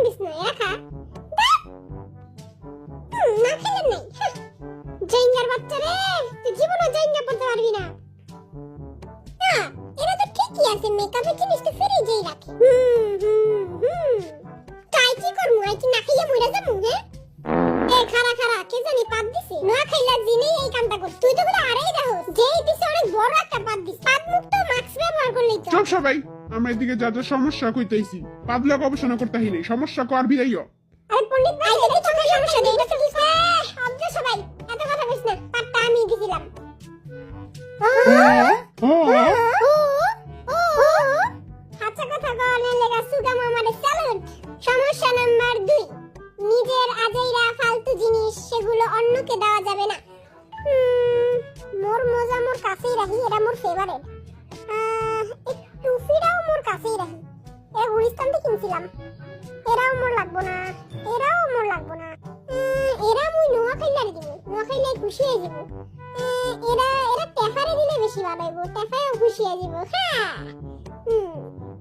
this না একা না খেলে নাই জাইঙ্গার বাচ্চা রে তুই জীবনে জাইঙ্গা পড়তে পারবি না এরা তো ঠিকই আছে মেকআপের জিনিসটা ফ্রিজেই রাখে তাই কি করমু আই কি না খাইয়া মইরা যামু হ্যাঁ খারা খারা কে জানি পাত দিছে না খাইলা জিনে এই কামটা কর তুই তো বলে আরেই দেখো যেই দিছে অনেক বড় একটা পাত দিছ পাত মুক্ত মাস্ক ব্যবহার করলেই তো চুপ সবাই আমরা এদিকে যা যা সমস্যা কইতেছি পাবলা গবেষণা করতে হই নাই সমস্যা কর বিরাইও আরে পণ্ডিত ভাই দেখি তোমার সমস্যা নেই এটা কি আব্দুল সবাই এত কথা কইছ না পাতটা আমি দিছিলাম আচ্ছা কথা বলার লাগা সুগা মামারে স্যালুট সমস্যা নাম্বার 2 নিজের আজাইরা ফালতু জিনিস সেগুলো অন্যকে দেওয়া যাবে না মোর মজা মোর কাছেই রাখি এটা মোর ফেভারিট একটু ফিরাও মোর কাছেই রাখি এ গুলিস্তান থেকে কিনছিলাম এরাও মোর লাগবো না এরাও মোর লাগবো না এরা মুই নোয়া খাইলার দিব নোয়া খাইলে খুশি হয়ে যাব এরা টেফারে দিলে বেশি ভালো হইব টেফারেও খুশি হয়ে যাব হ্যাঁ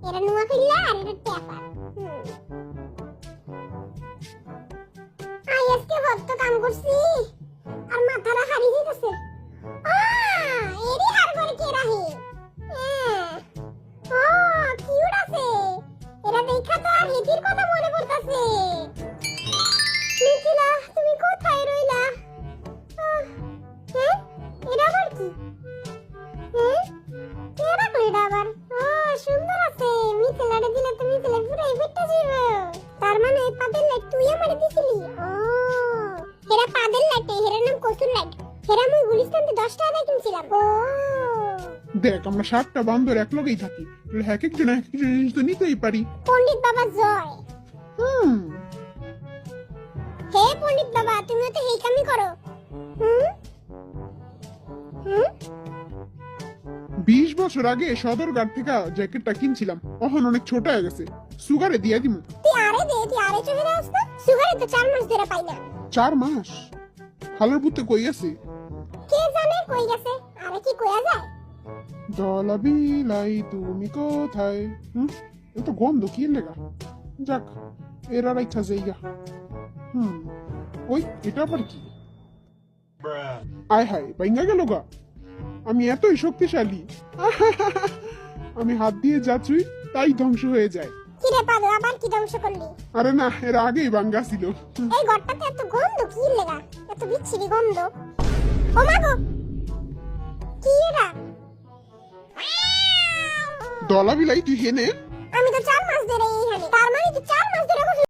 এরা নোয়া খাইলা আর এটা টেফার আজকে কত কাম করছি আর মাথাটা হারিয়ে যেতেছে এরি হার করে কে রাহি কিউট আছে এরা দেখা তো আর হেতির কথা মনে পড়তাছে মিথিলা তুমি কোথায় রইলা এরা আবার কি কেরা কইরা আবার সুন্দর আছে মিথিলারে দিলে তো মিথিলা পুরাই ফিটটা যাবে তার মানে এই পাদের লাইট তুই আমারে দিছিলি হেরা পাদের লাইট হেরার নাম কসুর লাইট হেরা মুই গুলিস্তান থেকে 10 টাকা দিয়ে কিনছিলাম দেখ আমরা 7টা বান্দর এক লগেই থাকি এক এক জিনিস তো নিতেই পারি পণ্ডিত বাবা জয় হে পণ্ডিত বাবা তুমি তো এই কামই করো 20 বছর আগে সদরঘাট থেকে জ্যাকেটটা কিনছিলাম এখন অনেক ছোট হয়ে গেছে সুগারে দিয়ে দিমু তুই আরে চলে যাস না সুগারে তো 4 মাস ধরে পাই না 4 মাস হালার বুতে কই আছে কে জানে কই গেছে আরে কি কইয়া যায় দলা বিলাই তুমি কোথায় এত গন্ধ কি লেগা যাক এরা রাইখা যাইগা ওই এটা আবার কি আয় হায় বাইঙ্গা গেল গা আমি এতই শক্তিশালী আমি হাত দিয়ে যাচ্ছি তাই ধ্বংস হয়ে যায় কি রে পাদু আবার কি ধ্বংস করলি আরে না এর আগেই ভাঙ্গা ছিল এই ঘরটাতে এত গন্ধ কি লেগা এত বিচ্ছিরি গন্ধ ও মা গো কি এটা দলা বিলাই তুই হেনে আমি তো 4 মাস ধরে এইখানে তার মানে তুই 4